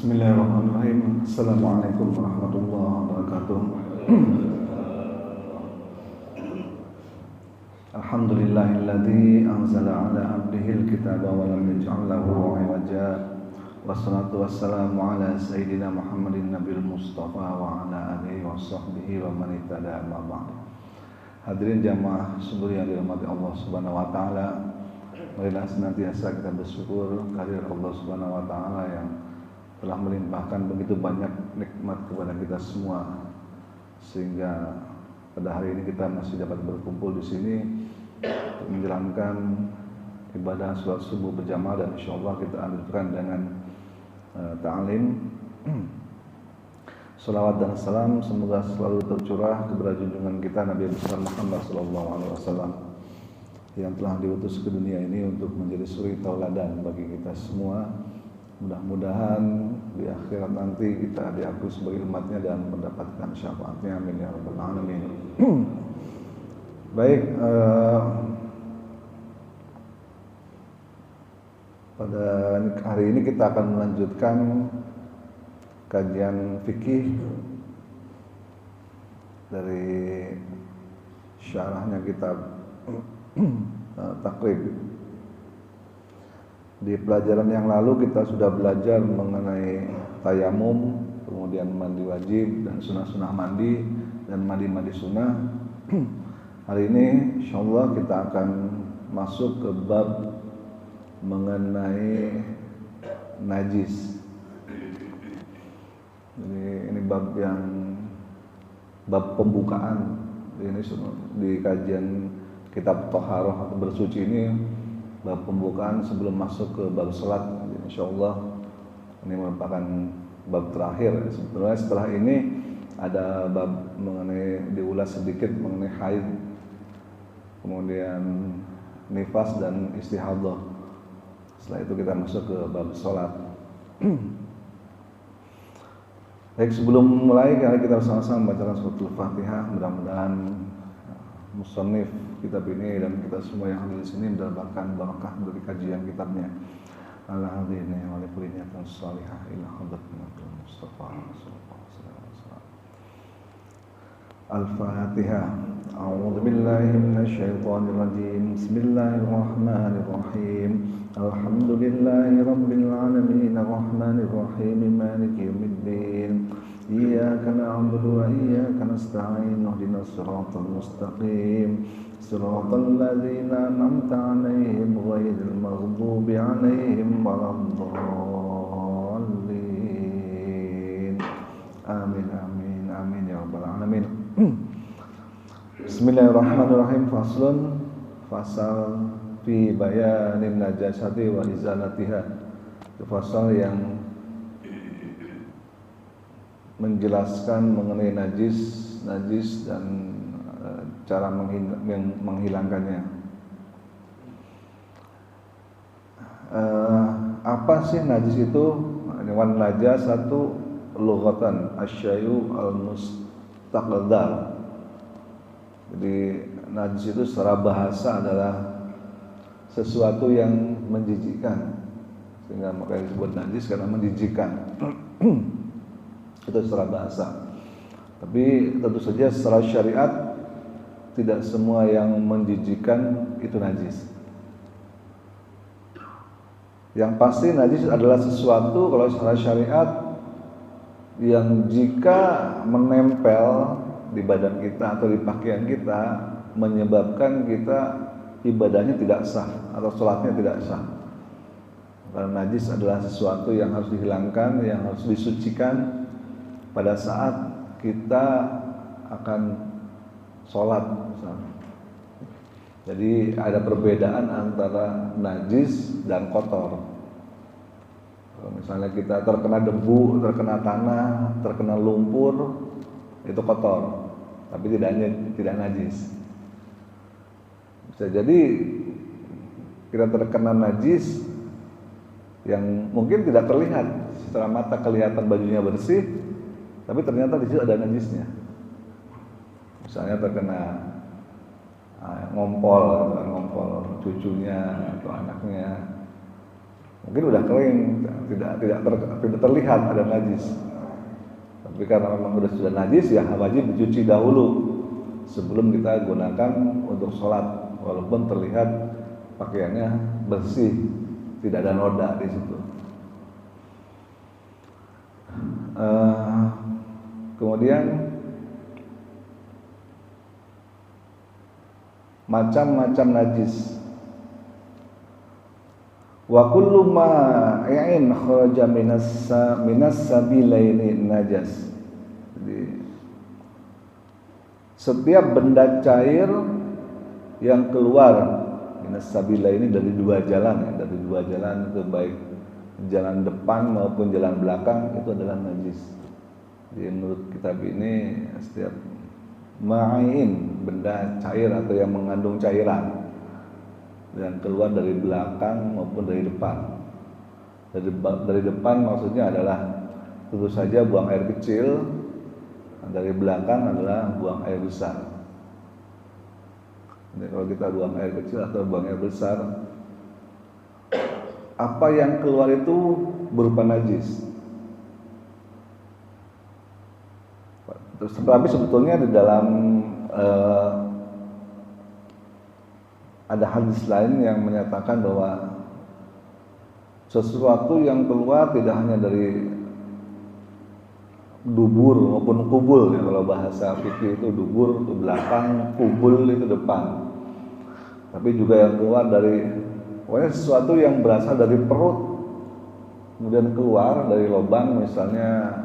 Bismillahirrahmanirrahim. Assalamualaikum warahmatullahi wabarakatuh. Alhamdulillahilladzi anzala ala abdihil kitaba wa lam yaj'al lahu 'iwaja. Wassalatu wassalamu ala sayyidina Muhammadin nabiyil mustafa wa ala alihi wa sahbihi wa man ihtada amma ba'd. Hadirin jamaah subur yang dirahmati Allah Subhanahu wa taala. Marilah senantiasa kita bersyukur kehadirat Allah Subhanahu wa taala yang telah melimpahkan begitu banyak nikmat kepada kita semua, sehingga pada hari ini kita masih dapat berkumpul di sini untuk menjalankan ibadah sholat subuh berjamaah, dan insyaallah kita lanjutkan dengan ta'lim. Salawat dan salam semoga selalu tercurah kepada junjungan kita Nabi besar Muhammad SAW yang telah diutus ke dunia ini untuk menjadi suri tauladan bagi kita semua. Mudah-mudahan di akhirat nanti kita diakui sebagai umatnya dan mendapatkan syafaatnya, amin ya rabbal alamin. Baik, pada hari ini kita akan melanjutkan kajian fikih dari syarahnya kitab Taqrib. Di pelajaran yang lalu kita sudah belajar mengenai tayamum, kemudian mandi wajib dan sunah-sunah mandi dan mandi-mandi sunnah. Hari ini insyaallah kita akan masuk ke bab mengenai najis. Jadi ini bab pembukaan. Ini di kajian kitab Thaharah atau bersuci ini bab pembukaan sebelum masuk ke bab salat. Insyaallah ini merupakan bab terakhir. Sebenarnya setelah ini ada bab mengenai diulas sedikit mengenai haid, kemudian nifas dan istihadah. Setelah itu kita masuk ke bab salat. Baik, sebelum mulai kita bersama-sama membacakan suratul Fatihah. Mudah-mudahan musannif kitab ini dan kita semua yang hadir di sini mendapatkan barakah dari kajian kitabnya. Alhamdulillah wa likulli niyatin shalihah ila hadratil Mustafa sallallahu alaihi wasallam. Al-Fatihah. A'udzu billahi minasy syaithanir rajim. Bismillahirrahmanirrahim. Alhamdulillahi rabbil alamin arrahmanir rahim maliki yaumiddin. إياك نعبد وإياك نستعين اهدنا الصراط المستقيم صراط الذين أنعمت عليهم غير المغضوب عليهم ولا الضالين آمين آمين آمين يا رب العالمين. Bismillahirrahmanirrahim. Fasal fi bayanin najasati wa izalatiha. Fasal yang menjelaskan mengenai najis dan cara menghilangkannya. Apa sih najis itu? Wan najasatu lughatan asyayu al-mustaqdar. Jadi najis itu secara bahasa adalah sesuatu yang menjijikkan, sehingga makanya disebut najis karena menjijikkan. Itu secara bahasa. Tapi tentu saja secara syariat tidak semua yang menjijikkan itu najis. Yang pasti najis adalah sesuatu kalau secara syariat yang jika menempel di badan kita atau di pakaian kita menyebabkan kita ibadahnya tidak sah atau sholatnya tidak sah. Karena najis adalah sesuatu yang harus dihilangkan, yang harus disucikan pada saat kita akan sholat misalnya. Jadi ada perbedaan antara najis dan kotor. Kalau misalnya kita terkena debu, terkena tanah, terkena lumpur, itu kotor, tapi tidak najis. Bisa jadi kita terkena najis yang mungkin tidak terlihat, secara mata kelihatan bajunya bersih, tapi ternyata di situ ada najisnya. Misalnya terkena ngompol cucunya atau anaknya, Mungkin udah kering, tidak terlihat ada najis. Tapi karena memang sudah najis, ya wajib dicuci dahulu sebelum kita gunakan untuk sholat, walaupun terlihat pakaiannya bersih, tidak ada noda di situ. Kemudian macam-macam najis. Wa kullu ma'in kharaja minas sabilaini najas. Jadi setiap benda cair yang keluar minas sabilaini dari dua jalan, dari dua jalan itu baik jalan depan maupun jalan belakang itu adalah najis. Jadi menurut kitab ini setiap ma'in benda cair atau yang mengandung cairan dan keluar dari belakang maupun dari depan. Dari depan maksudnya adalah tentu saja buang air kecil, dari belakang adalah buang air besar. Jadi kalau kita buang air kecil atau buang air besar, apa yang keluar itu berupa najis. Tapi sebetulnya di dalam ada hadis lain yang menyatakan bahwa sesuatu yang keluar tidak hanya dari dubur maupun kubul, ya kalau bahasa fikih itu dubur itu belakang, kubul itu depan. Tapi juga yang keluar dari pokoknya sesuatu yang berasal dari perut kemudian keluar dari lubang, misalnya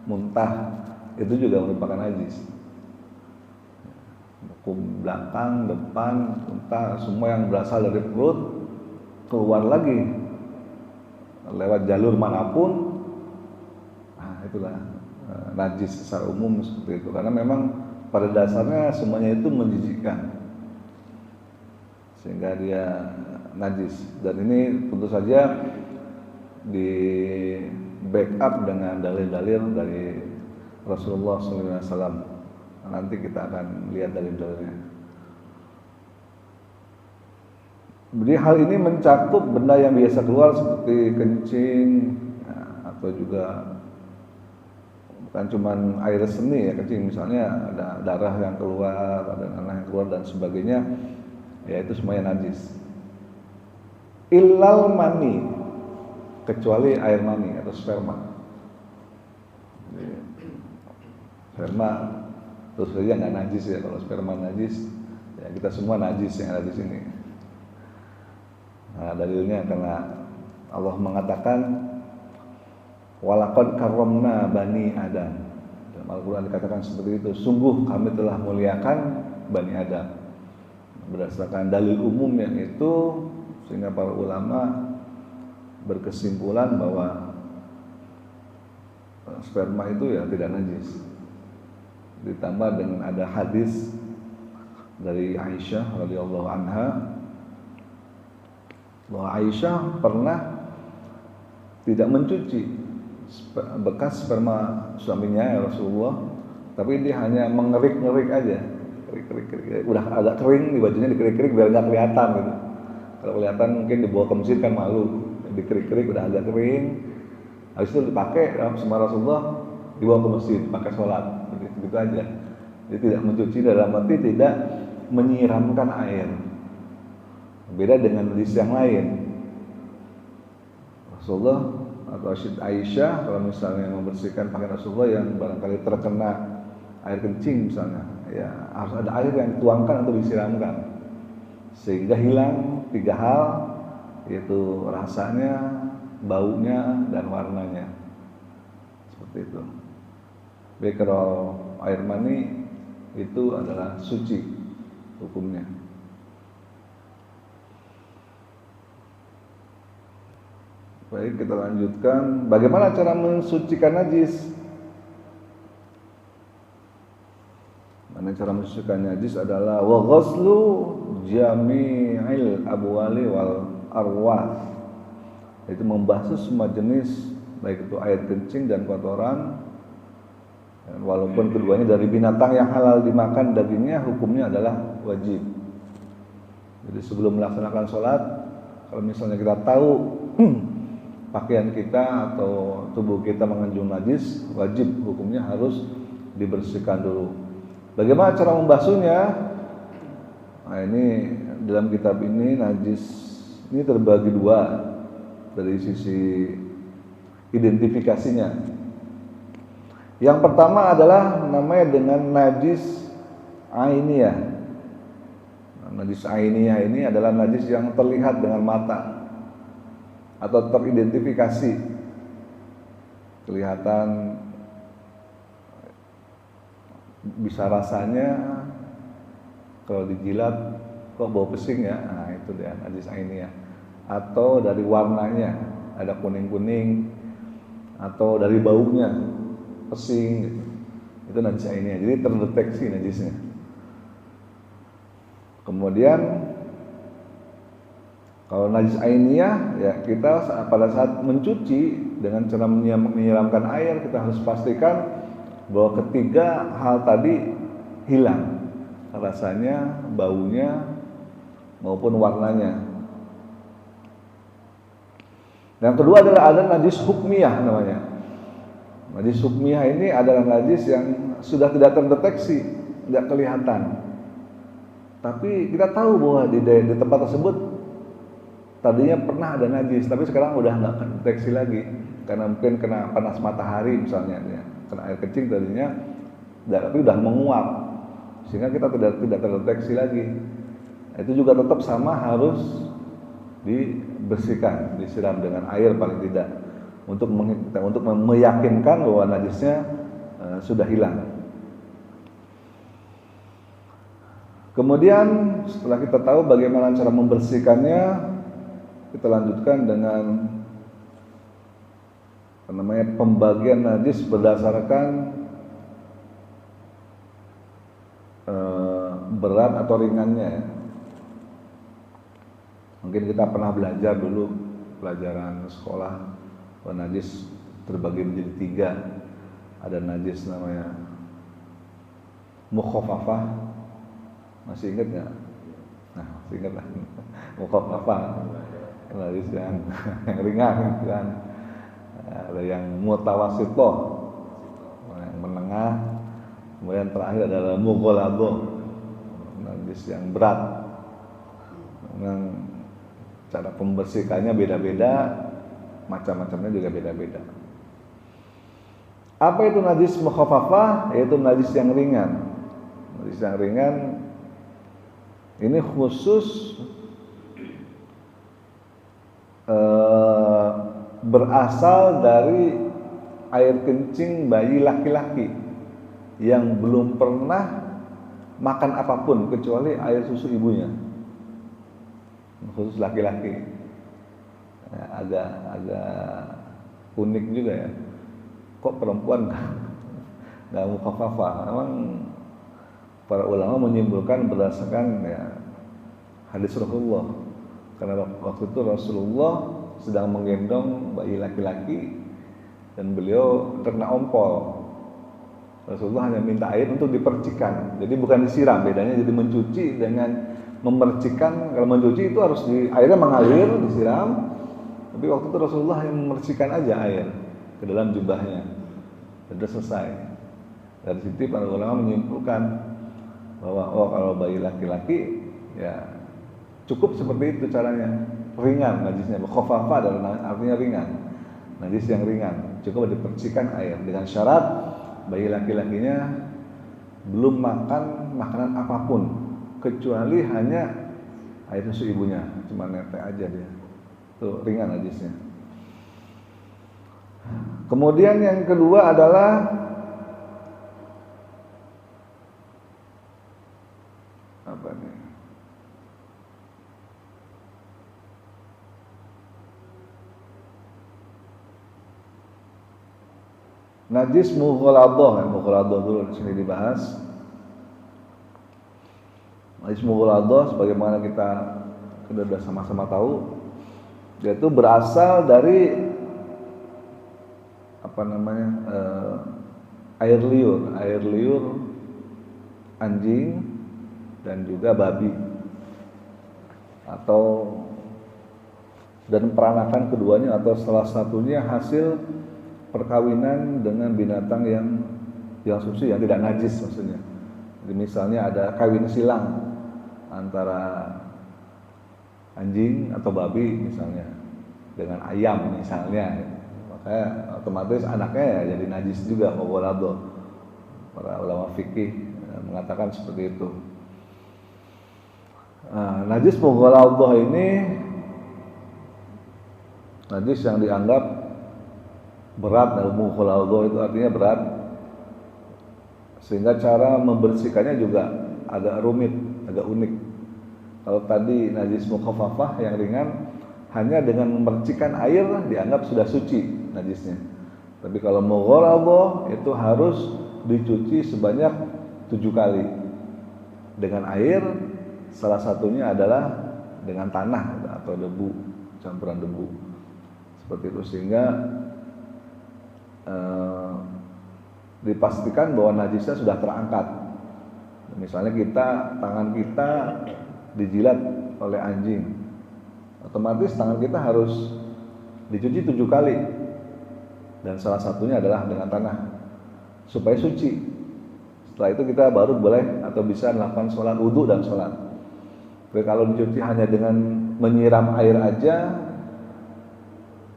muntah, itu juga merupakan najis. Belakang, depan, muntah, semua yang berasal dari perut keluar lagi lewat jalur manapun, nah itulah najis secara umum seperti itu. Karena memang pada dasarnya semuanya itu menjijikkan, sehingga dia najis. Dan ini tentu saja di backup dengan dalil-dalil dari Rasulullah SAW. Nanti kita akan lihat dalil-dalilnya. Jadi hal ini mencakup benda yang biasa keluar seperti kencing, ya, atau juga bukan cuma air seni ya, kencing misalnya ada darah yang keluar, ada nanah yang keluar dan sebagainya, ya itu semuanya najis. Illal mani, kecuali air mani atau sperma. Jadi, sperma terus saja nggak najis ya. Kalau sperma najis, ya kita semua najis yang ada di sini. Nah, dalilnya karena Allah mengatakan walaqad karramna bani Adam. Dalam Al-Quran dikatakan seperti itu. Sungguh kami telah muliakan Bani Adam. Berdasarkan dalil umum yang itu, sehingga para ulama berkesimpulan bahwa sperma itu ya tidak najis. Ditambah dengan ada hadis dari Aisyah radhiyallahu anha bahwa Aisyah pernah tidak mencuci bekas sperma suaminya ya Rasulullah, tapi dia hanya mengerik-ngerik aja, kerik-kerik, udah agak kering di bajunya, dikerik-kerik biar nggak kelihatan gitu. Kalau kelihatan mungkin dibawa ke masjid kan malu, dikerik-kerik udah agak kering, habis itu dipakai sama Rasulullah, dibawa ke masjid pakai sholat, begitu aja. Jadi tidak mencuci dalam arti tidak menyiramkan air. Beda dengan hadis yang lain. Rasulullah atau Aisyah kalau misalnya membersihkan pakaian Rasulullah yang barangkali terkena air kencing misalnya, ya harus ada air yang dituangkan atau disiramkan sehingga hilang 3 hal, yaitu rasanya, baunya, dan warnanya. Seperti itu. Baik, kalau air mani itu adalah suci hukumnya. Baik, kita lanjutkan. Bagaimana cara mensucikan najis? Cara mensucikan najis adalah wa ghuslu jami'il abwali wal arwas. Itu membasuh semua jenis, baik itu air kencing dan kotoran. Dan walaupun keduanya dari binatang yang halal dimakan dagingnya, hukumnya adalah wajib. Jadi sebelum melaksanakan sholat Kalau misalnya kita tahu pakaian kita atau tubuh kita mengandung najis, wajib hukumnya harus dibersihkan dulu. Bagaimana cara membasuhnya? Nah, ini dalam kitab ini najis ini terbagi dua dari sisi identifikasinya. Yang pertama adalah namanya dengan najis ainiyah. Najis ainiyah ini adalah najis yang terlihat dengan mata atau teridentifikasi, kelihatan, bisa rasanya, kalau dijilat kok bau pesing ya, nah itu dia najis ainiyah. Atau dari warnanya, ada kuning-kuning, atau dari baunya pesing gitu. Itu najis ainiyah, jadi terdeteksi najisnya. Kemudian kalau najis ainiyah ya kita pada saat mencuci dengan cara menyiramkan air, kita harus pastikan bahwa ketiga hal tadi hilang, rasanya, baunya maupun warnanya. Yang kedua adalah ada najis hukmiyah namanya. Najis hukmiyah ini adalah najis yang sudah tidak terdeteksi, tidak kelihatan. Tapi kita tahu bahwa di tempat tersebut tadinya pernah ada najis, tapi sekarang udah nggak terdeteksi lagi karena mungkin kena panas matahari misalnya, ya. Kena air kencing tadinya, tapi udah menguap sehingga kita tidak terdeteksi lagi. Itu juga tetap sama harus dibersihkan, disiram dengan air paling tidak untuk meyakinkan bahwa najisnya sudah hilang. Kemudian setelah kita tahu bagaimana cara membersihkannya, kita lanjutkan dengan pembagian najis berdasarkan berat atau ringannya. Mungkin kita pernah belajar dulu pelajaran sekolah bahwa najis terbagi menjadi 3. Ada najis namanya mukhafafah. Masih ingat nggak? Nah, masih ingat lah. Mukhafafah, najis yang ringan kan. Ada yang mutawasithah, yang menengah. Kemudian terakhir adalah mughalladhah, najis yang berat. Memang cara pembersihkannya beda-beda, macam-macamnya juga beda-beda. Apa itu najis mukhafafah? Yaitu najis yang ringan. Najis yang ringan ini khusus berasal dari air kencing bayi laki-laki yang belum pernah makan apapun kecuali air susu ibunya. Khusus laki-laki. Ya, agak unik juga ya. Kok perempuan nggak mukhafafah? Memang para ulama menyimpulkan berdasarkan ya hadis Rasulullah. Karena waktu itu Rasulullah sedang menggendong bayi laki-laki dan beliau terkena ompol. Rasulullah hanya minta air untuk dipercikan. Jadi bukan disiram, bedanya jadi mencuci dengan memercikan. Kalau mencuci itu harus airnya mengalir, disiram. Tapi waktu itu Rasulullah hanya memercikan aja air ke dalam jubahnya. Sudah selesai. Dari situ para ulama menyimpulkan bahwa kalau bayi laki-laki ya cukup seperti itu caranya, ringan najisnya. Mukhafafah adalah artinya ringan, najis yang ringan, cukup dipercikan air dengan syarat bayi laki-lakinya belum makan makanan apapun kecuali hanya air susu ibunya, cuma netek aja dia, itu ringan najisnya. Kemudian yang kedua adalah apa nih? Najis mughalladhah, mughalladhah dulu di sini dibahas. Najis mughalladhah sebagaimana kita sudah sama-sama tahu, yaitu berasal dari air liur anjing dan juga babi atau dan peranakan keduanya atau salah satunya hasil perkawinan dengan binatang yang suci, yang tidak najis maksudnya. Jadi misalnya ada kawin silang antara anjing atau babi misalnya dengan ayam misalnya, maka otomatis anaknya ya jadi najis juga, mughalladhah. Para ulama fikih mengatakan seperti itu. Nah, najis mughalladhah ini najis yang dianggap berat, dan mughalladhah itu artinya berat, sehingga cara membersihkannya juga agak rumit, agak unik. Kalau tadi najis mukhaffafah yang ringan, hanya dengan memercikan air dianggap sudah suci najisnya. Tapi kalau mughalladhah itu harus dicuci sebanyak 7 kali dengan air, salah satunya adalah dengan tanah atau debu, campuran debu seperti itu, sehingga dipastikan bahwa najisnya sudah terangkat. Misalnya tangan kita dijilat oleh anjing, otomatis tangan kita harus dicuci 7 kali, dan salah satunya adalah dengan tanah supaya suci. Setelah itu kita baru boleh atau bisa melakukan sholat wudu dan sholat. Tapi kalau dicuci hanya dengan menyiram air aja,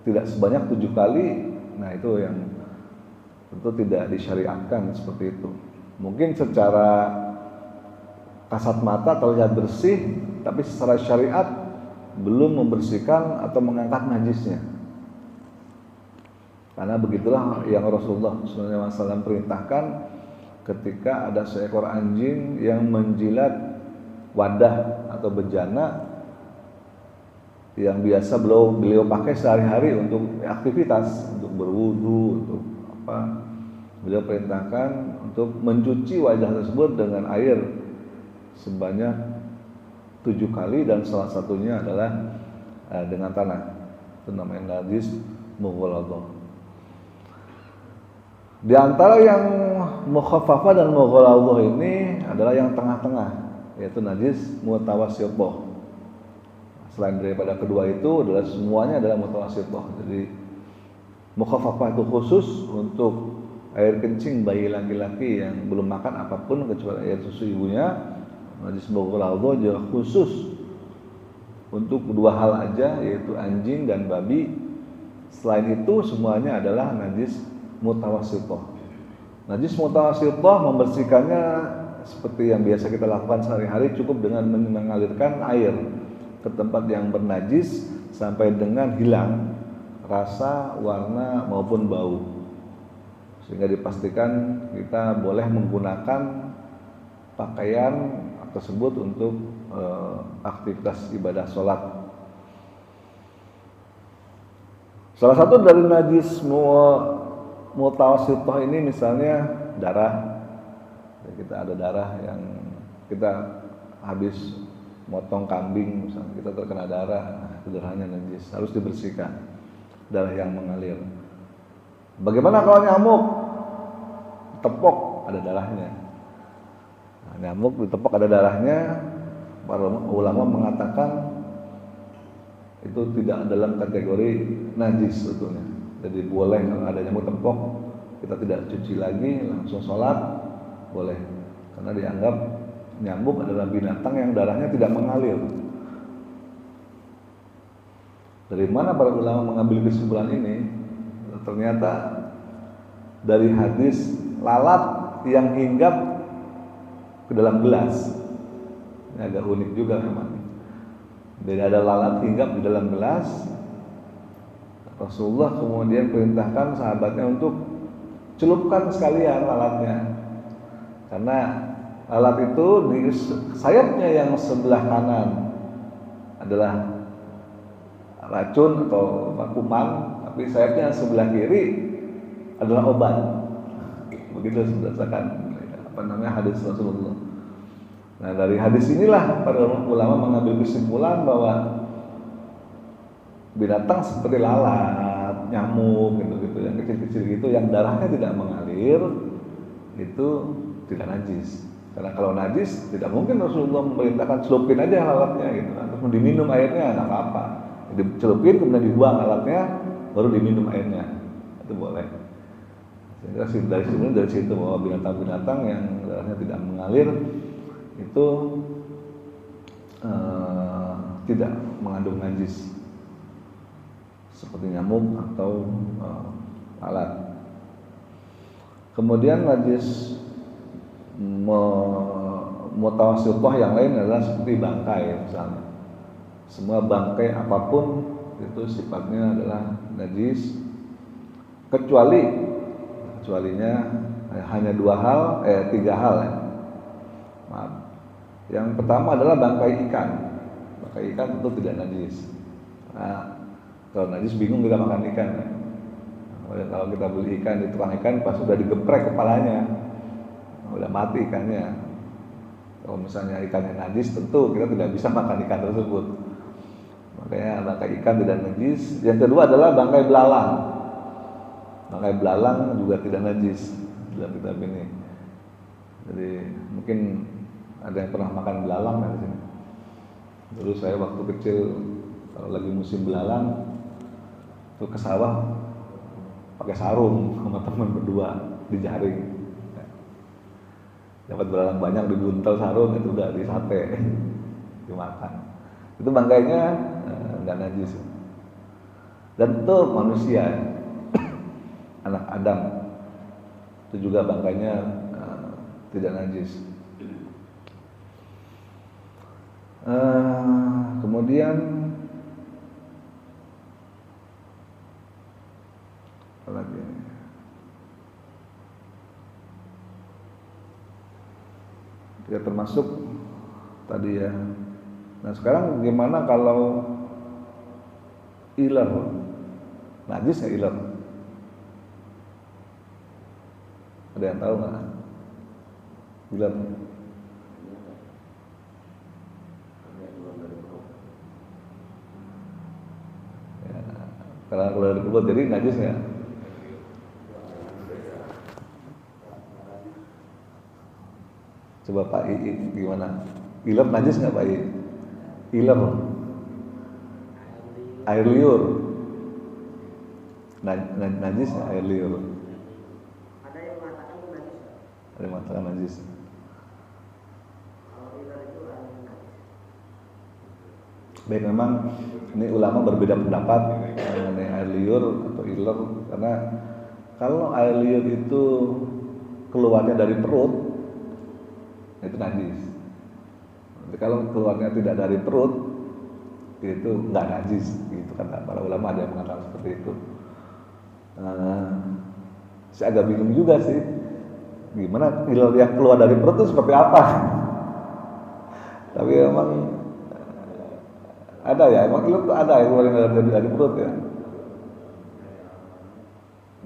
tidak sebanyak 7 kali, nah itu yang tentu tidak disyariatkan seperti itu. Mungkin secara kasat mata terlihat bersih, tapi secara syariat belum membersihkan atau mengangkat najisnya. Karena begitulah yang Rasulullah SAW perintahkan ketika ada seekor anjing yang menjilat wadah atau bejana yang biasa beliau pakai sehari-hari untuk aktivitas, untuk berwudu, untuk apa. Beliau perintahkan untuk mencuci wadah tersebut dengan air sebanyak 7 kali, dan salah satunya adalah dengan tanah. Itu namanya najis mughalladhah. Di antara yang mukhaffafah dan mughalladhah ini adalah yang tengah-tengah, yaitu najis mutawassithah. Selain daripada kedua itu adalah semuanya adalah mutawassithah. Jadi mukhaffafah itu khusus untuk air kencing bayi laki-laki yang belum makan apapun kecuali air susu ibunya. Najis mughalladhah juga khusus untuk dua hal aja, yaitu anjing dan babi. Selain itu semuanya adalah najis mutawassithah. Najis mutawassithah membersihkannya seperti yang biasa kita lakukan sehari-hari, cukup dengan mengalirkan air ke tempat yang bernajis sampai dengan hilang rasa, warna maupun bau, sehingga dipastikan kita boleh menggunakan pakaian tersebut untuk aktivitas ibadah sholat. Salah satu dari najis mutawassithah ini misalnya darah. Kita ada darah yang kita habis motong kambing misalnya, kita terkena darah, nah, itu darahnya najis, harus dibersihkan, darah yang mengalir. Bagaimana kalau nyamuk? Tepok, ada darahnya. Nah, nyamuk ditepok ada darahnya, para ulama mengatakan itu tidak dalam kategori najis sebetulnya. Jadi boleh kalau ada nyamuk tepok, kita tidak cuci lagi, langsung sholat, boleh. Karena dianggap nyamuk adalah binatang yang darahnya tidak mengalir. Dari mana para ulama mengambil kesimpulan ini? Ternyata dari hadis lalat yang hinggap ke dalam gelas. Ini agak unik juga memang. Jadi ada lalat hinggap di dalam gelas. Rasulullah kemudian perintahkan sahabatnya untuk celupkan sekalian lalatnya. Karena lalat itu di sayapnya yang sebelah kanan adalah racun atau kuman, tapi sayapnya yang sebelah kiri adalah obat. Begitu berdasarkan hadis Rasulullah. Nah, dari hadis inilah para ulama mengambil kesimpulan bahwa binatang seperti lalat, nyamuk gitu-gitu yang kecil-kecil gitu yang darahnya tidak mengalir itu tidak najis. Karena kalau najis tidak mungkin Rasulullah memerintahkan celupin aja lalatnya gitu, atau diminum airnya, enggak apa-apa. dicelupin kemudian dibuang alatnya, baru diminum airnya, itu boleh. Sehingga dari situ bahwa binatang-binatang yang darahnya tidak mengalir itu tidak mengandung najis seperti nyamuk atau alat. Kemudian najis mutawasithah yang lain adalah seperti bangkai misalnya. Semua bangkai apapun itu sifatnya adalah najis kecualinya hanya tiga hal ya. Maaf. Yang pertama adalah bangkai ikan. Bangkai ikan tentu tidak najis. Nah, kalau najis bingung kita makan ikan ya. Kalau kita beli ikan di tukang ikan pas sudah digeprek kepalanya, udah mati ikannya. Kalau misalnya ikannya najis, tentu kita tidak bisa makan ikan tersebut. Makanya bangkai ikan tidak najis. Yang kedua adalah bangkai belalang. Bangkai belalang juga tidak najis dalam kitab ini. Jadi mungkin ada yang pernah makan belalang di sini. Dulu saya waktu kecil kalau lagi musim belalang tuh ke sawah pakai sarung sama teman berdua di jaring. Dapat belalang banyak dibuntel sarung itu udah disate dimakan. Itu bangkainya enggak najis. Dan itu manusia anak Adam itu juga bangkainya tidak najis. Kemudian apa lagi ini? Ya termasuk tadi ya. Nah sekarang gimana kalau iler? Najis ya iler? Ada yang tahu nggak? Iler? Ya, kalau keluar dari perut jadi najis nggak? Coba Pak I gimana? Iler najis nggak Pak I? Iler, air liur, najis nggak air liur? Ada yang mengatakan najis. Ada yang mengatakan najis. Kalau iler itu najis. Baik, memang ini ulama berbeda pendapat mengenai air liur atau iler, karena kalau air liur itu keluarnya dari perut itu najis. Jadi kalau keluarnya tidak dari perut itu nggak najis, gitu kata para ulama, ada yang mengatakan seperti itu. Saya agak bingung juga sih, gimana iler yang keluar dari perut itu seperti apa? Tapi memang ada ya, emang iler itu ada yang keluar dari perut ya.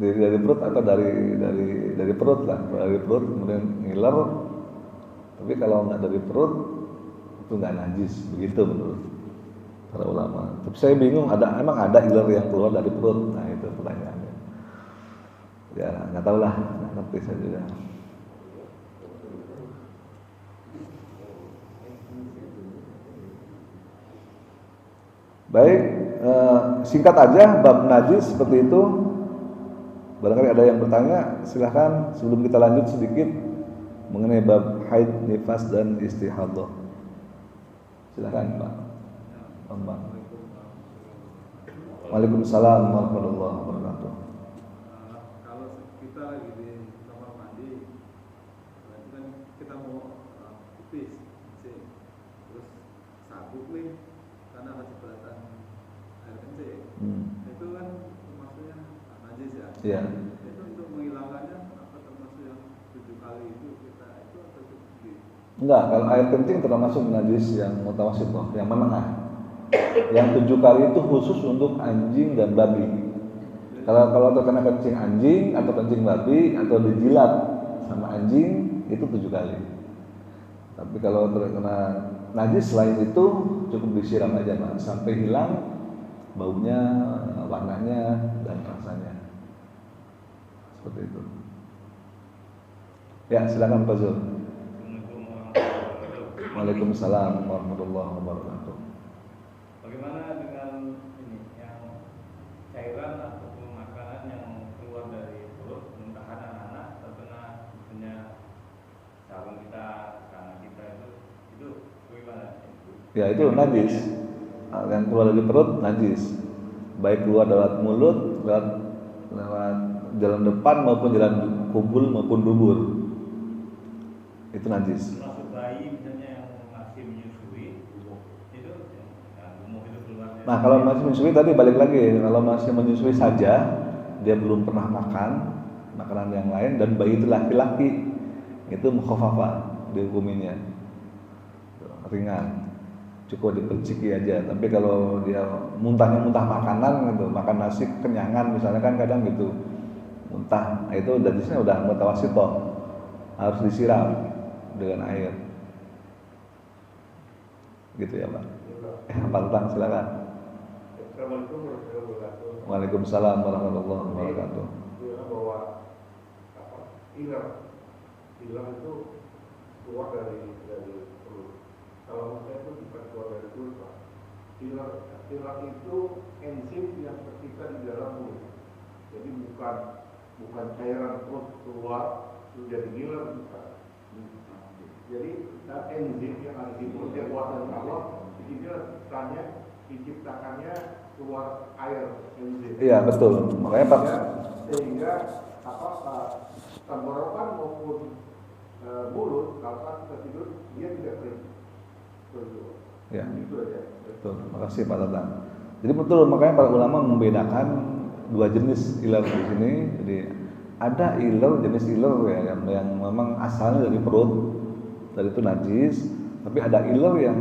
Dari perut atau dari perut lah, dari perut kemudian ngiler. Tapi kalau nggak dari perut itu nggak najis, begitu menurut para ulama. Tapi saya bingung, emang ada iler yang keluar dari perut? Nah itu pertanyaannya. Ya nggak tahu lah, nggak ngerti saya juga. Baik, singkat aja bab najis seperti itu. Barangkali ada yang bertanya, silahkan sebelum kita lanjut sedikit mengenai bab haid, nifas dan istihadah. Silakan Pak. Waalaikumsalam warahmatullahi wabarakatuh. Kalau kita lagi di kamar mandi, berarti kan kita mau pipis, terus sabuk nih, karena ada cipratan air kencing. Itu kan maksudnya najis ya. Iya. Itu untuk menghilangkannya apa termasuk yang 7 kali itu kita itu atau cukup? Enggak, kalau air kencing termasuk najis yang mutawasithah, yang menengah. Yang 7 kali itu khusus untuk anjing dan babi. Kalau terkena kencing anjing atau kencing babi atau dijilat sama anjing itu 7 kali. Tapi kalau terkena najis selain itu cukup disiram aja Pak, sampai hilang baunya, warnanya dan rasanya. Seperti itu. Ya, silakan Pak Zul. Waalaikumsalam warahmatullahi wabarakatuh. Bagaimana dengan cairan ataupun makanan yang keluar dari perut muntahan anak-anak terkena misalnya sarung kita, tangan kita itu bagaimana? Ya itu najis. Yang keluar dari perut najis. Baik keluar lewat mulut, lewat jalan depan maupun jalan kubul maupun dubur. Itu najis. Termasuk bayi misalnya yang masih menyusui itu gumuh itu keluarnya. Nah kalau masih menyusui tadi balik lagi, kalau masih menyusui saja dia belum pernah makan makanan yang lain dan bayi itu laki-laki, itu mukhafafah dihukuminya ringan, cukup diperciki aja. Tapi kalau dia muntahnya muntah makanan gitu, makan nasi kenyangan misalnya kan kadang gitu muntah, itu najisnya udah mutawasitoh, harus disiram dengan air gitu ya Pak. Pak Tentang silakan. Assalamualaikum warahmatullahi wabarakatuh. Waalaikumsalam warahmatullahi wabarakatuh. Bilang bahwa ilar itu keluar dari perut. Kalau saya itu bukan keluar dari perut, Pak. Ilar itu enzim yang tercipta di dalam mulut. Jadi bukan cairan perut keluar jadi ilar, bukan. Jadi enzim yang ada di mulut yang buatan Allah, dia diciptakannya keluar air enzim. Iya betul. Makanya Pak. Sehingga tenggorokan maupun mulut kalau saat kita tidur dia tidak kering. Betul. Ya. Itu aja. Betul. Makasih Pak Tatang. Jadi betul, makanya para ulama membedakan dua jenis ilar di sini. Jadi ada ilar jenis ilar ya yang memang asalnya dari perut, dari itu najis. Tapi ada ilar yang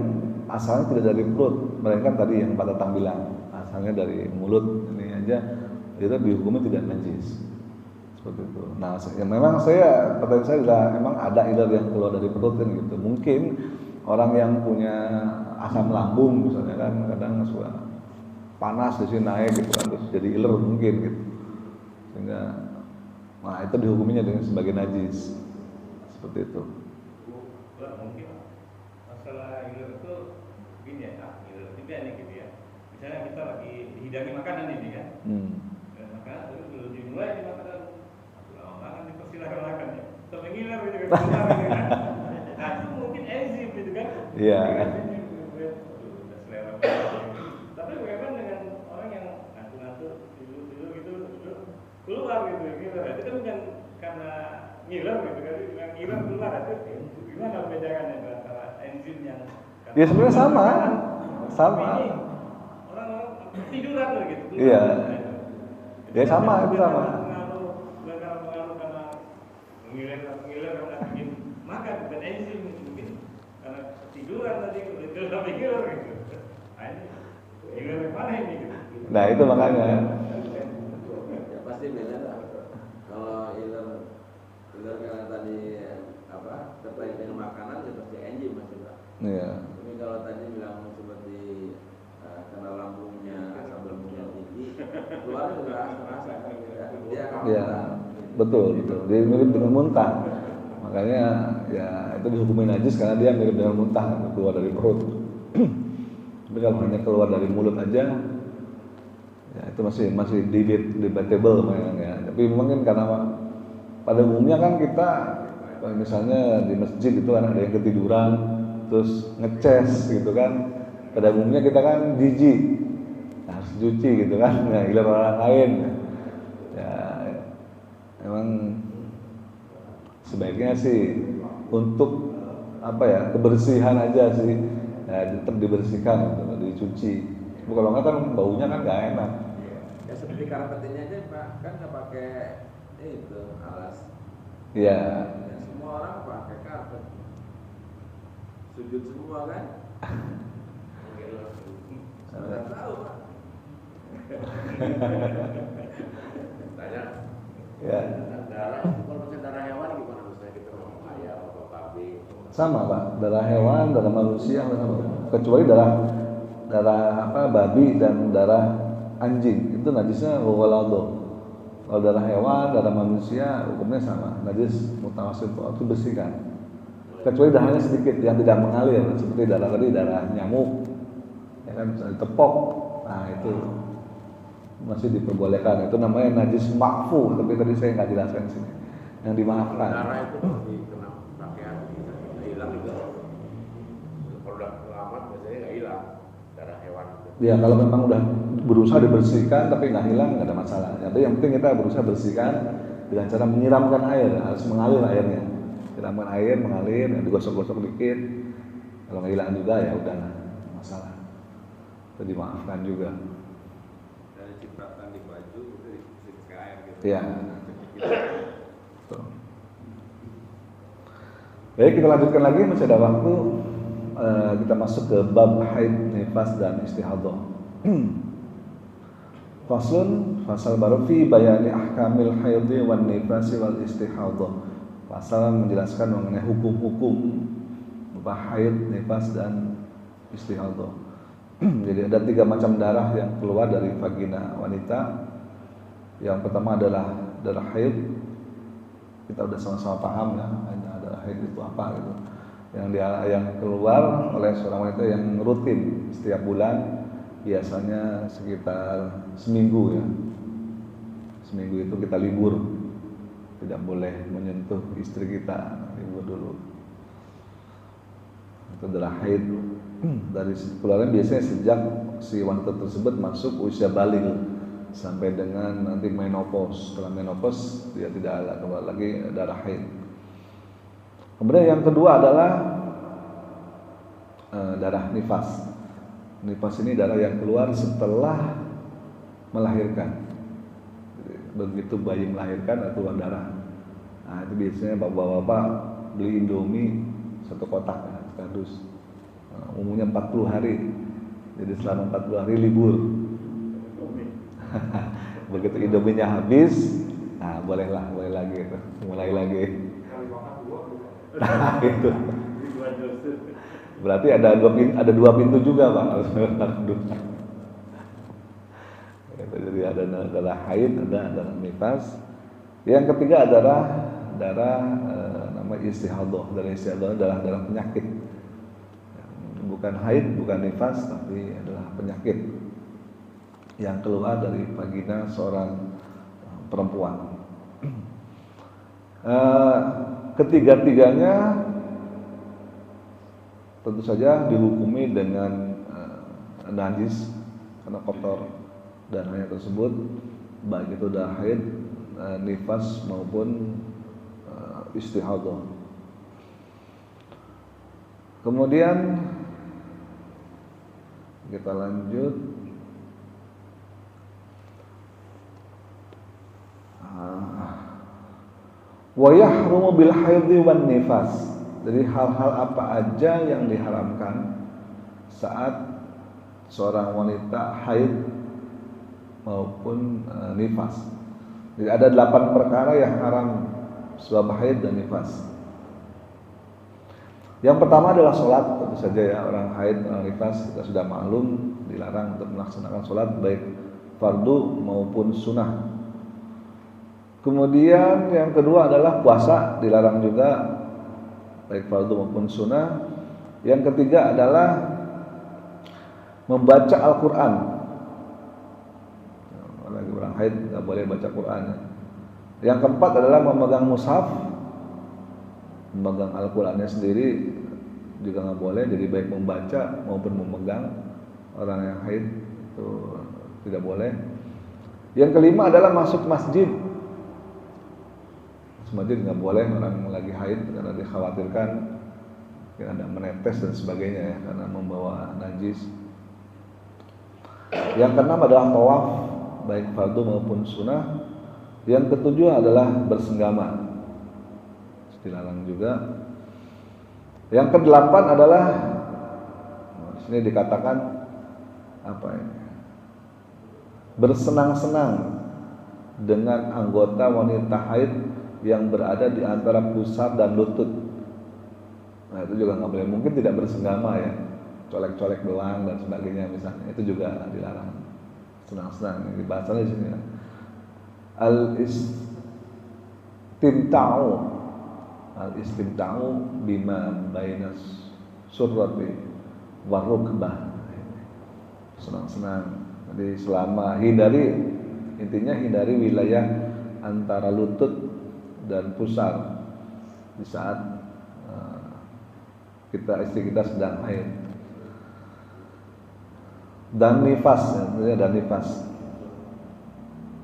asalnya tidak dari perut, melainkan tadi yang Pak Tatang bilang asalnya dari mulut ini aja, itu dihukumi tidak najis. Seperti itu. Nah, memang pertanyaan saya adalah memang ada ilar yang keluar dari perut kan gitu. Mungkin orang yang punya asam lambung misalnya kan kadang suka panas di sini naik gitu kan, terus jadi ilar mungkin gitu. Sehingga nah itu dihukuminya dengan sebagai najis. Seperti itu. Mungkin masalah ilar itu gini ya, ilar juga nih gitu ya. Misalnya kita lagi dihidangi makanan ini kan, dan makanan itu belum dimulai di makanan, makan dipersilahkan makan ya, sampai ngiler gitu kan, nah itu mungkin enzim gitu kan. Iya. Udah selera. Tapi bagaimana dengan orang yang ngantuk-ngantuk, tidur gitu, keluar gitu, ngiler. Itu kan bukan karena ngiler gitu kan, yang ngiler keluar itu gimana bedaannya antara enzim yang Ya sebenarnya sama. ini orang-orang tiduran loh gitu. Iya. Ya sama, itu sama. Pengaruh karena mengiler karena bikin makan bukan enzim mungkin karena tiduran tadi itu sampai ngiler gitu. Nah ini ngiler yang mana ini gitu. Nah itu makanya. Ya pasti beda lah. Kalau iler karena tadi terkait dengan makanan ya pasti enzim masih Pak. Iya. Tapi kalau tadi bilang seperti karena asam lambungnya tinggi, keluar juga rasa kan dia akan Iya. muntah. Betul. Dia mirip dengan muntah. Makanya ya itu dihukumi najis karena dia mirip dengan muntah keluar dari perut. Tapi kalau hanya keluar dari mulut aja, ya itu masih debatable memang ya. Tapi mungkin karena pada umumnya kan kita misalnya di masjid itu kan ada yang ketiduran terus ngeces gitu kan, pada umumnya kita kan jijik, harus cuci gitu kan, nggak iler orang lain ya. Memang sebaiknya sih untuk kebersihan aja sih ya, tetap dibersihkan gitu, dicuci. Kalau nggak kan baunya kan nggak enak. Ya seperti karpetnya aja Pak, kan nggak pakai itu alas. Iya. Ya, semua orang pakai karpet. Sujud semua kan? Sudah tahu Pak. Tanya. Ya. Darah, kalau misalnya darah hewan gimana misalnya kita ngomong ayam atau babi? Sama Pak, darah hewan, darah manusia sama. Kecuali darah babi dan darah anjing itu najisnya wawalado. Kalau darah hewan, darah manusia hukumnya sama, najis mutawasit itu bersihkan. Kecuali darahnya sedikit yang tidak mengalir seperti darah nyamuk, ya kan misalnya tepok, nah itu masih diperbolehkan. Itu namanya najis ma'fu, tapi tadi saya nggak jelaskan di sini. Yang dimaafkan. Darah itu kalau kena pakaian bisa hilang juga. Kalau udah lama biasanya nggak hilang darah hewan itu. Ya kalau memang udah berusaha dibersihkan tapi nggak hilang, nggak ada masalah. Jadi yang penting kita berusaha bersihkan dengan cara menyiramkan air, harus mengalir airnya. Siramkan air, mengalir, digosok-gosok dikit. Kalau nggak hilang juga ya udahlah, masalah. Itu dimaafkan juga. Dari cipratan di baju itu disikat ke air gitu. Iya. Tuh. Baik, kita lanjutkan lagi, masih ada waktu. Kita masuk ke bab haid, nifas dan istihadhah. Faslun, fasal baru fi bayani ahkamil haidhi wan nifasi wal istihadhah. Pasal menjelaskan mengenai hukum-hukum haid, nifas dan istihadhah. Jadi ada 3 macam darah yang keluar dari vagina wanita. Yang pertama adalah darah haid. Kita udah sama-sama paham ya, darah haid itu apa gitu. Yang keluar oleh seorang wanita yang rutin setiap bulan, biasanya sekitar seminggu ya. Seminggu itu kita libur, tidak boleh menyentuh istri kita, libur dulu. Itu adalah haid. Dari keluarnya biasanya sejak si wanita tersebut masuk usia baligh sampai dengan nanti menopause. Setelah menopause dia tidak ada keluar lagi darah haid. Kemudian yang kedua adalah darah nifas. Nifas ini darah yang keluar setelah melahirkan. Jadi, begitu bayi melahirkan keluar darah. Nah itu biasanya bapak-bapak beli Indomie 1 kotak ya, kardus. Umumnya 40 hari. Jadi selama 40 hari libur. Begitu Indominya habis, nah boleh lagi, mulai lagi. Nah, itu. Berarti ada dua pintu juga Pak. Jadi ada darah haid, ada darah nifas. Yang ketiga adalah darah nama istihadhah. Darah istihadhah adalah darah penyakit. Bukan haid, bukan nifas, tapi adalah penyakit yang keluar dari vagina seorang perempuan. Ketiga-tiganya tentu saja dihukumi dengan najis karena kotor darahnya tersebut, baik itu darah haid, nifas maupun istihadhah. Kemudian kita lanjut. Wa yahrumu bil haidhi wan nifas. Jadi hal-hal apa aja yang diharamkan saat seorang wanita haid maupun nifas. Jadi ada 8 perkara yang haram sebab haid dan nifas. Yang pertama adalah sholat, tentu saja ya, orang haid, orang nifas kita sudah maklum dilarang untuk melaksanakan sholat baik fardu maupun sunnah. Kemudian yang kedua adalah puasa, dilarang juga baik fardu maupun sunnah. Yang ketiga adalah membaca Al-Quran. Lagi orang haid nggak boleh baca Quran. Yang keempat adalah memegang mushaf, memegang Al-Qurannya sendiri juga nggak boleh. Jadi baik membaca maupun memegang, orang yang haid itu tidak boleh. Yang kelima adalah masuk masjid. Masjid nggak boleh orang lagi haid karena dikhawatirkan mungkin ada menetes dan sebagainya ya, karena membawa najis. Yang keenam adalah tawaf baik fardu maupun sunnah. Yang ketujuh adalah bersenggama, dilarang juga. Yang kedelapan adalah di sini dikatakan apa ini? Bersenang-senang dengan anggota wanita haid yang berada di antara pusar dan lutut. Nah itu juga nggak boleh. Mungkin tidak bersenggama ya, colek-colek doang dan sebagainya misalnya, itu juga dilarang. Senang-senang ini bahasanya di sini. Al-istimta'u bima bainas surrati warukbah. Senang-senang. Jadi selama hindari Intinya hindari wilayah antara lutut dan pusar di saat istri kita sedang haid. Dan nifas, dan nifas.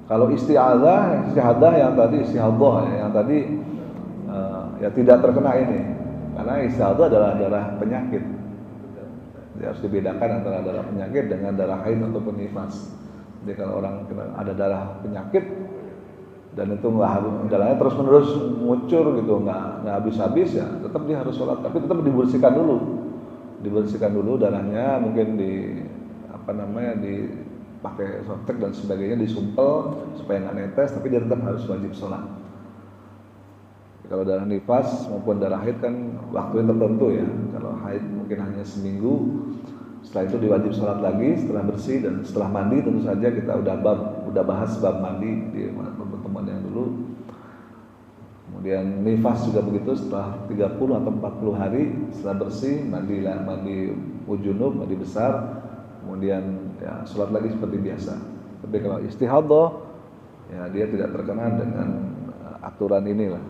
Kalau istihadah yang tadi yang tadi ya tidak terkena ini, karena istihadah adalah darah penyakit. Jadi harus dibedakan antara darah penyakit dengan darah haid ataupun nifas. Jadi kalau orang ada darah penyakit dan itu darahnya terus menerus ngucur gitu, nggak habis-habis, ya tetap dia harus sholat, tapi tetap dibersihkan dulu darahnya, mungkin dipakai softtek dan sebagainya, disumpel supaya nggak netes, tapi dia tetap harus wajib sholat. Kalau darah nifas maupun darah haid kan waktunya tertentu ya. Kalau haid mungkin hanya seminggu, setelah itu diwajib sholat lagi setelah bersih, dan setelah mandi tentu saja kita udah bahas bab mandi di pertemuan yang dulu. Kemudian nifas juga begitu, setelah 30 atau 40 hari setelah bersih, mandi junub, mandi besar, kemudian ya sholat lagi seperti biasa. Tapi kalau istihadah ya dia tidak terkena dengan aturan inilah.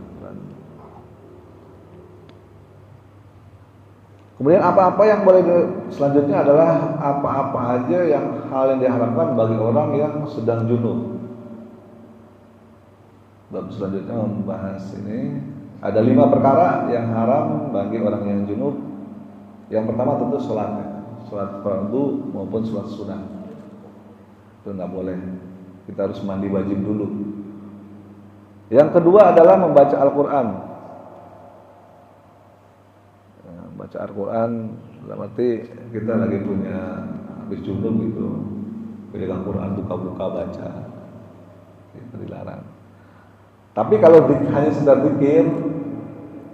Kemudian apa-apa yang boleh selanjutnya adalah apa-apa aja hal yang diharapkan bagi orang yang sedang junub. Bab selanjutnya membahas ini ada 5 perkara yang haram bagi orang yang junub. Yang pertama tentu sholatnya, sholat fardu maupun sholat sunnah itu nggak boleh. Kita harus mandi wajib dulu. Yang kedua adalah membaca Al-Quran. Baca Al-Quran dalam arti kita lagi punya habis junub gitu, pegang Al-Quran buka-buka baca, itu dilarang. Tapi kalau hanya sekedar zikir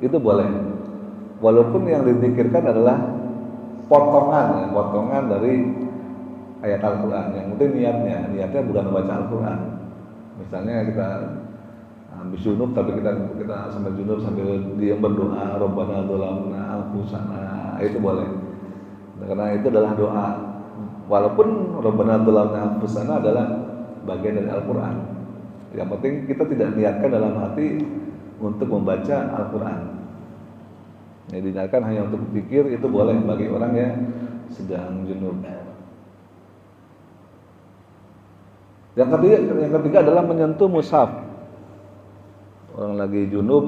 itu boleh, walaupun yang dizikirkan adalah potongan dari ayat Al-Quran. Yang penting niatnya bukan membaca Al-Quran. Misalnya kita habis junub tapi kita sambil junub sambil diam berdoa, Rabbana dzalamna anfusana, itu boleh. Karena itu adalah doa. Walaupun Rabbana dzalamna anfusana adalah bagian dari Al-Quran. Yang penting kita tidak niatkan dalam hati untuk membaca Al-Quran. Yang diniatkan hanya untuk berpikir, itu boleh bagi orang yang sedang junub. Yang ketiga adalah menyentuh mushaf. Orang lagi junub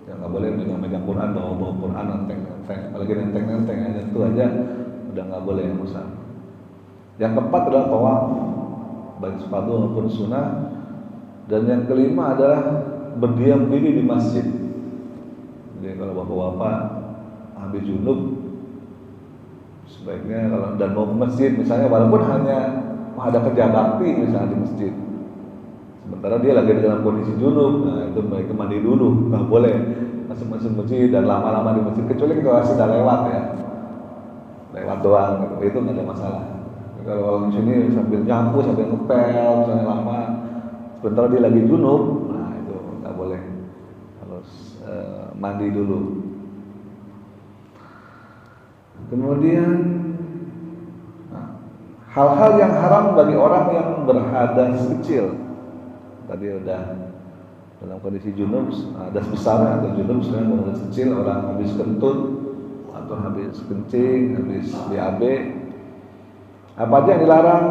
ya nggak boleh megang Quran, bawa Quran nenteng, apalagi nenteng aja itu aja udah nggak boleh yang mushaf. Yang keempat adalah tawaf, baik fardu maupun sunnah. Dan yang kelima adalah berdiam diri di masjid. Jadi kalau bapak-bapak habis junub sebaiknya dan mau ke masjid misalnya, walaupun hanya ada kerja bakti misalnya di masjid, sementara dia lagi dalam kondisi junub, nah itu baiknya mandi dulu, nggak boleh masuk masjid dan lama-lama di masjid, kecuali kita sudah lewat doang, gitu. Itu nggak ada masalah. Kalau di sini sambil nyapu, sambil ngepel, misalnya lama, sementara dia lagi junub, nah itu nggak boleh, harus mandi dulu. Kemudian hal-hal yang haram bagi orang yang berhadas kecil. Tadi udah dalam kondisi junub, hadas besar atau junub, sekarang hadas kecil, orang habis kentut atau habis kencing, habis BAB. Apa aja yang dilarang?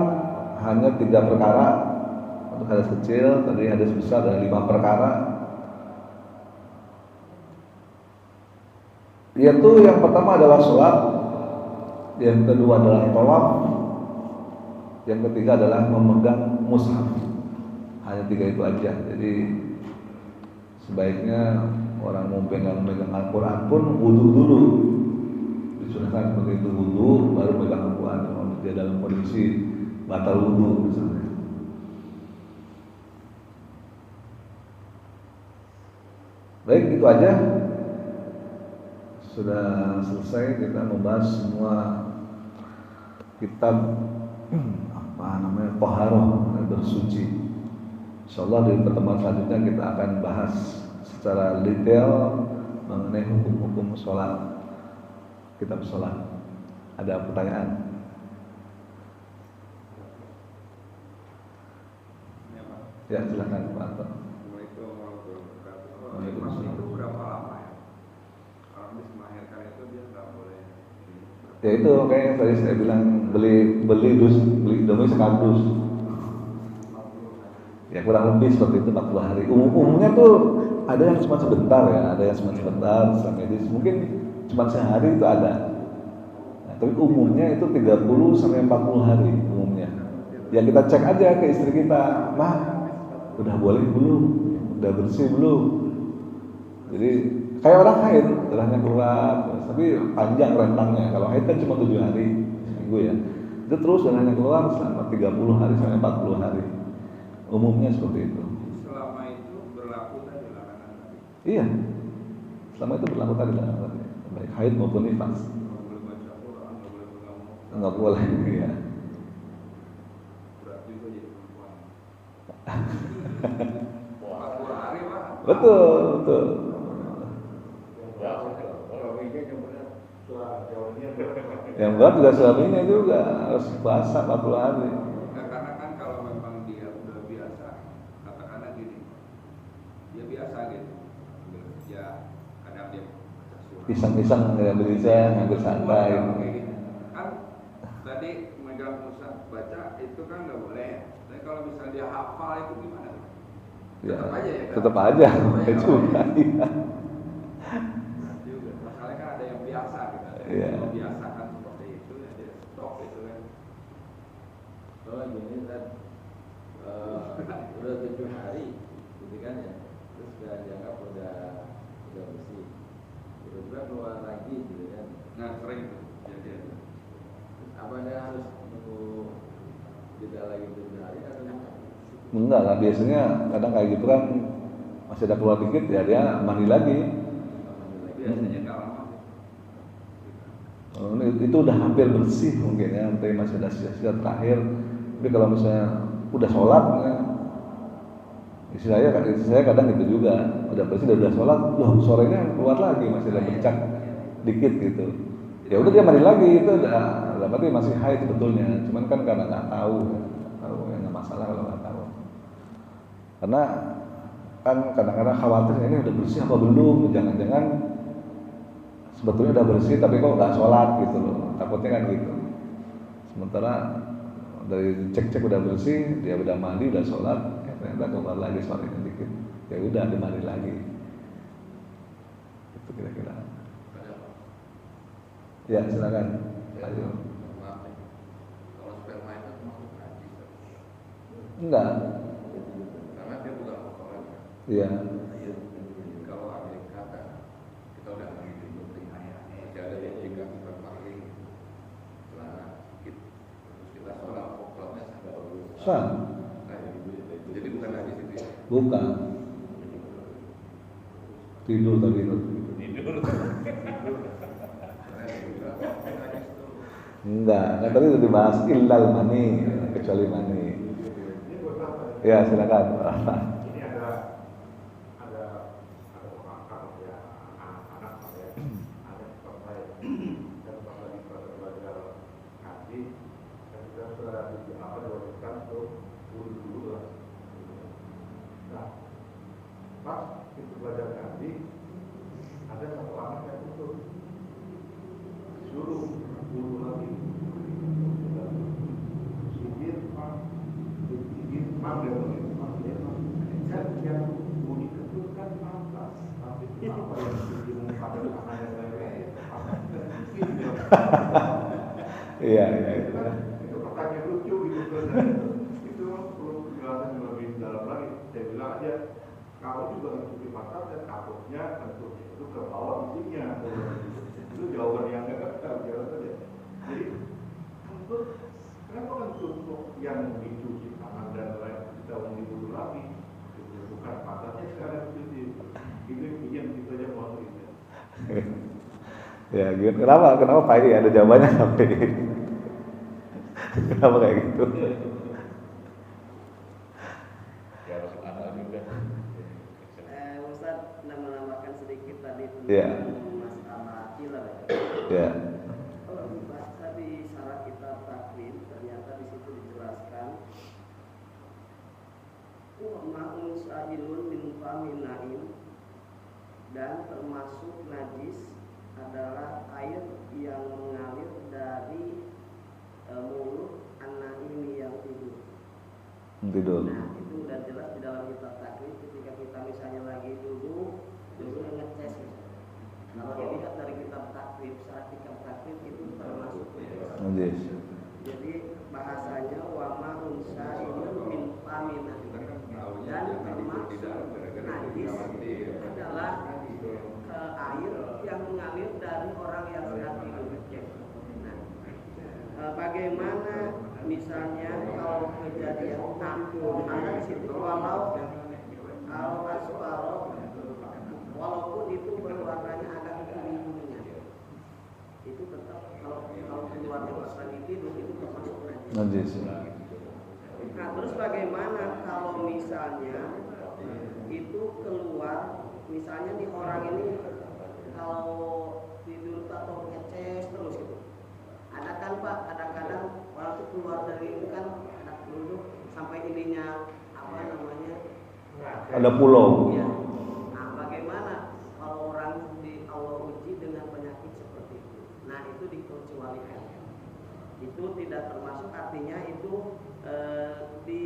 Hanya 3 perkara untuk hadas kecil. Tadi hadas besar ada 5 perkara. Yaitu yang pertama adalah sholat, yang kedua adalah tawaf, yang ketiga adalah memegang mushaf. Hanya 3 itu aja. Jadi sebaiknya orang mau megang Al-Quran pun wudu dulu. Disunahkan seperti itu, wudu baru megang Al-Quran. Kalau dia dalam kondisi batal wudu misalnya. Baik, itu aja. Sudah selesai kita membahas semua kitab Taharah, bersuci. Insyaallah di pertemuan selanjutnya kita akan bahas secara detail mengenai hukum-hukum sholat, kitab sholat. Ada pertanyaan? Ya silakan Pak Anton. Assalamualaikum warahmatullahi wabarakatuh. Waalaikumsalam. Nifas itu berapa lama ya? Kalau habis melahirkan itu dia nggak boleh. Ya itu kayak tadi saya bilang beli Indomie sekardus. Ya kurang lebih seperti itu 40 hari. Umumnya tuh ada yang cuma sebentar ya, ada yang cuma sebentar, setelah medis mungkin cuma sehari itu ada. Nah, tapi umumnya itu 30 sampai 40 hari umumnya. Ya kita cek aja ke istri kita, "Mah, udah boleh belum? Udah bersih belum?" Jadi kayak orang haid, darahnya keluar, tapi panjang rentangnya. Kalau haid kan cuma 7 hari seminggu ya. Itu terus darahnya keluar selama 30 hari sampai 40 hari. Umumnya seperti itu. Selama itu berlaku tadi larangan tadi. Iya. Selama itu berlaku tadi larangan tadi. Baik haid maupun nifas. Nggak boleh baca Quran, nggak boleh bergaul. Enggak boleh, iya. Berat juga jadi perempuan. 40 hari Pak. Betul. Suaminya yang benar, suaminya Yang berat juga suaminya juga harus puasa 40 hari. Nah, karena kan kalau memang dia udah biasa, katakanlah gini, dia biasa gitu, ambil kerja, kadang dia baca surat. Pisang-pisang ya bisa ngambil santai. Kayak gitu. Kan tadi megang pusat baca itu kan nggak boleh. Tapi kalau misalnya dia hafal itu gimana? Ya, Tetap aja ya, kan? tetap aja. Tetap Itu aja. iya. Juga. Masalahnya kan ada yang biasa gitu. Iya. Kalau biasa kan seperti itu ya dia stop itu kan. Kalau gini kan udah 7 hari, gitu kan ya, terus sudah dianggap udah bersih, tiba-tiba keluar lagi, gitu kan. Nah sering tuh jadi. Apa dia harus menunggu jeda lagi 7 hari atau enggak? Enggak lah, biasanya kadang kayak gitu kan masih ada keluar dikit ya dia mandi lagi. Biasanya nggak lama. Oh, itu udah hampir bersih mungkin ya, tapi masih ada sisa-sisa terakhir. Tapi kalau misalnya udah sholat, ya, istri saya kadang gitu juga, udah bersih, udah sholat, loh sorenya keluar lagi masih ada bercak dikit gitu. Ya udah dia mandi lagi, itu udah berarti masih haid sebetulnya. Cuman kan karena nggak tahu ya nggak masalah kalau nggak tahu. Karena kan kadang-kadang khawatir ini udah bersih apa belum, jangan-jangan sebetulnya udah bersih tapi kok nggak sholat gitu loh, takutnya kan gitu. Sementara dari cek udah bersih, dia udah mandi, udah sholat, ya ternyata keluar lagi sorenya dikit, ya udah dia mandi lagi. Itu kira-kira. Ya silakan. Ayo. Maaf nih. Kalau sperma itu masuk najis. Enggak. Karena dia bukan kotoran. Iya. Kalau Amerika kan kita udah lagi di penting masih ada yang jika kita paling celana sedikit terus kita sholat pokoknya sampai Sah. jadi bukan najis itu ya. Bukan. Tidur tadi itu. Enggak, kan tadi udah dibahas illal mani, kecuali mani. ini buat apa? Ya silakan. Ini ada orang ya, anak-anak ya, anak seperti saya, dan pas lagi belajar ngaji, dan kita sudah diwajibkan untuk wudhu dulu lah. Nah, pas itu belajar ngaji, ada satu anak yang tutup, disuruh wudhu lagi. Sigit, manggil, kan yang mau diketut kan pantas, tapi kenapa yang diumumkan tangannya lele? Iya. Itu pertanyaan lucu gitu kan. Itu perlu penjelasan yang lebih dalam lagi. Saya bilang aja, kamu juga ngecuci mata dan takutnya kentutnya itu ke bawah isinya. Itu jawaban yang enggak jawaban saja. Jadi kentut, kenapa kentut yang dicuci tangan dan lain kita mau dibutuh lagi? Bukan pantatnya sekarang dicuci. Itu yang kita aja mau gitu. Ya gitu. Kenapa Pak I ada jawabannya tapi kenapa kayak gitu? Ya masuk akal juga. Ustaz menambahkan sedikit tadi Iya. tentang masalah ilar ya. Ya. Kalau dibaca di syarah kitab takwin ternyata di situ dijelaskan tidur. Nah, itu udah jelas di dalam kitab takrib ketika kita misalnya lagi duduk ngeces. Kalau dilihat dari kitab takrib, secara kitab takrib itu termasuk Najis. jadi bahasanya wama unsa ini min pamina dan termasuk najis adalah air yang mengalir dari orang yang sedang tidur. Nah, bagaimana misalnya kalau kejadian ada di situ walau asfaro walaupun itu berwarnanya agak kuning-kuningnya itu tetap kalau keluarnya pas lagi tidur itu termasuk Najis. Nah, terus bagaimana kalau misalnya itu keluar, misalnya nih orang ini kalau tidur atau ngeces terus gitu. Ada kan Pak, kadang-kadang orang itu keluar dari itu kan duduk sampai ininya apa namanya? Ada pulau. Iya. Nah, bagaimana kalau orang di Allah uji dengan penyakit seperti itu? Nah, itu dikecualikan. Itu tidak termasuk, artinya itu di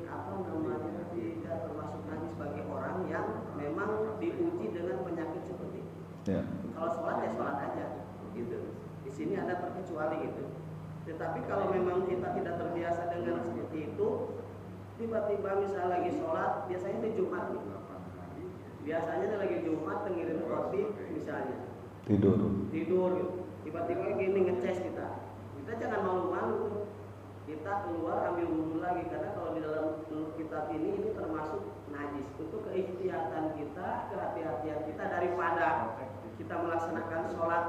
apa namanya tidak termasuk najis bagi orang yang memang diuji dengan penyakit seperti itu. Ya. Kalau sholat ya sholat aja, gitu. Di sini ada terkecuali gitu. Tetapi kalau memang kita tidak terbiasa dengan seperti itu, tiba-tiba misalnya lagi sholat, biasanya di Jumat nih. Biasanya lagi Jumat tengirin roti misalnya. Tidur. Tidur gitu. Tiba-tiba gini ngeces kita jangan malu-malu. Kita keluar ambil wudhu lagi karena kalau di dalam kitab ini termasuk najis. Untuk keihtiyatan kita, kehati-hatian kita daripada kita melaksanakan sholat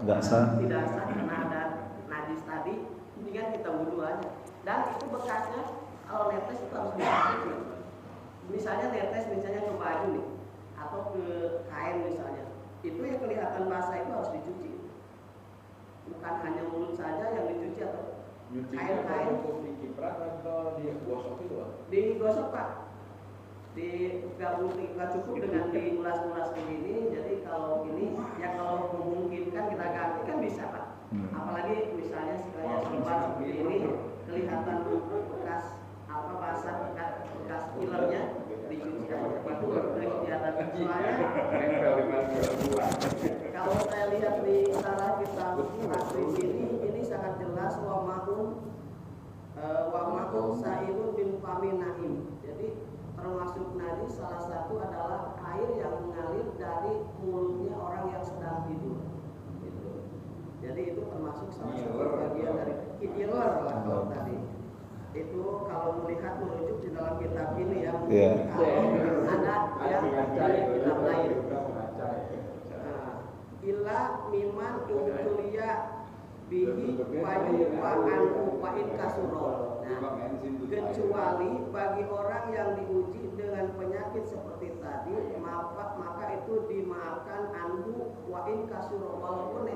Nggak sah. tidak sah karena ada najis tadi, mendingan kita wudhu aja. Dan itu bekasnya kalau netes itu harus dicuci. Misalnya netes misalnya ke baju nih atau ke kain misalnya, itu yang kelihatan basah itu harus dicuci. Bukan hanya mulut saja yang dicuci atau kain-kain. Di kiprat atau digosok itu? Digosok Pak. Nggak cukup dengan diulas-ulas begini. Jadi kalau ini ya kalau memungkinkan kita ganti kan bisa Pak. Apalagi misalnya sekalian selembar seperti ini kelihatan bekas apa basah bekas ilernya dicuci aja. Itu kegiatan soalnya. Kalau saya lihat di sarah kitab takrib ini sangat jelas wa ma'un sa'ilun bin faminaim. Jadi termasuk najis salah satu adalah air yang mengalir dari mulutnya orang yang sedang tidur. Gitu. Jadi itu termasuk salah satu bagian dari iler lah kalau tadi. Itu kalau melihat merujuk di dalam kitab ini ya mungkin kalau ada yang dari kitab lain. Illa miman utulia bihi wa anhu wa in kasuro. Nah, kecuali bagi orang yang diuji dengan penyakit seperti tadi, maka itu dimaafkan anhu wa in kasuro walaupun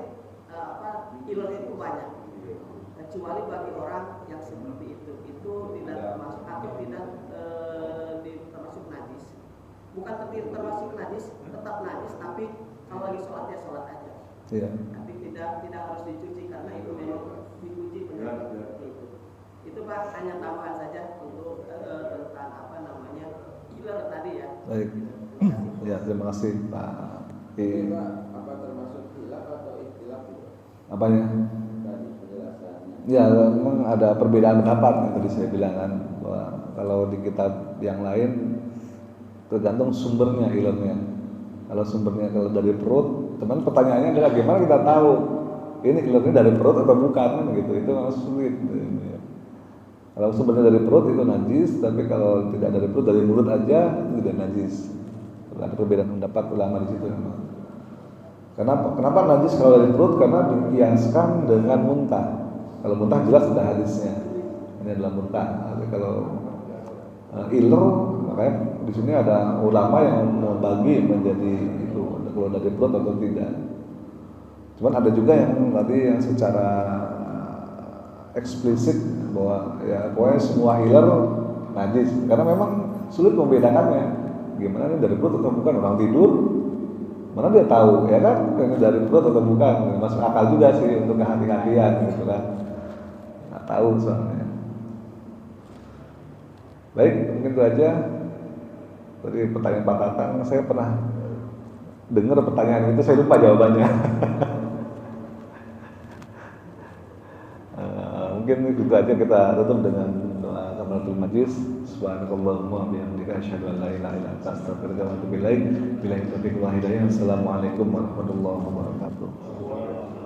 ilmu itu banyak. Kecuali bagi orang yang seperti itu tidak termasuk atau tidak termasuk najis. Bukan termasuk najis, tetap najis, tapi kalau lagi sholat ya sholat aja. Iya. Tapi tidak harus dicuci karena itu memang diuji penyakit seperti itu. Itu Pak hanya tambahan saja untuk tentang apa namanya iler tadi ya. Baik. Ya, terima kasih Pak. Ini Pak, apa termasuk khilaf atau ikhtilaf juga? Apanya? Tadi penjelasannya. Ya, memang ada perbedaan pendapat yang tadi saya bilang kan bahwa kalau di kitab yang lain tergantung sumbernya ilernya. Kalau sumbernya kalau dari perut, teman pertanyaannya adalah gimana kita tahu ini ilernya dari perut atau bukan kan gitu. Itu memang sulit. Kalau sumbernya dari perut itu najis, tapi kalau tidak dari perut dari mulut aja itu tidak najis. Ada perbedaan pendapat ulama di situ memang. Kenapa najis kalau dari perut? Karena dikiaskan dengan muntah. Kalau muntah jelas sudah hadisnya. Ini adalah muntah. Tapi kalau iler, makanya di sini ada ulama yang membagi menjadi itu kalau dari perut atau tidak. Cuman ada juga yang tadi yang secara eksplisit bahwa ya pokoknya semua iler najis. Karena memang sulit membedakannya. Gimana ini dari perut atau bukan, orang tidur mana dia tahu ya kan ini dari perut atau bukan. Masuk akal juga sih untuk kehati-hatian gitu kan. Nggak tahu soalnya. Baik, mungkin itu aja dari pertanyaan Pak Tatang. Saya pernah dengar pertanyaan itu, saya lupa jawabannya. Mungkin itu aja, kita tutup dengan doa kafaratul majlis. Subhanakallahumma wa bihamdika asyhadu an la ilaha illa anta astaghfiruka wa atubu ilaik. Billahi taufiq wal hidayah. Assalamualaikum warahmatullahi wabarakatuh.